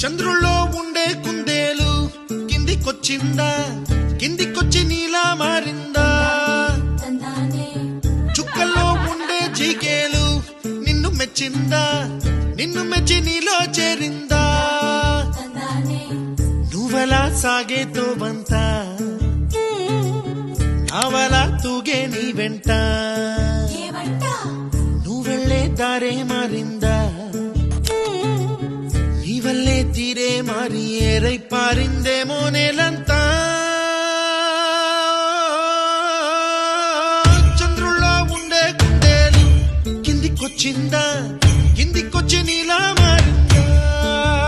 చంద్రుల్లో ఉండే కుందేలు కిందికొచ్చిందా, కిందికొచ్చి నీలా మారిందా? చుక్కల్లో ఉండే జీకేలు నిన్ను మెచ్చిందా, నిన్ను మెచ్చి నీలో చేరిందా? నువ్వలా సాగేతో బంత, నావలా తూగే నీ వెంట, నువ్వెళ్ళే దారే మారిందా? నీవల్లే తీరే మారి ఏరై పారిందేమో నేలంతా. చంద్రుల్లో ఉండే కుందేలు కిందికొచ్చిందా,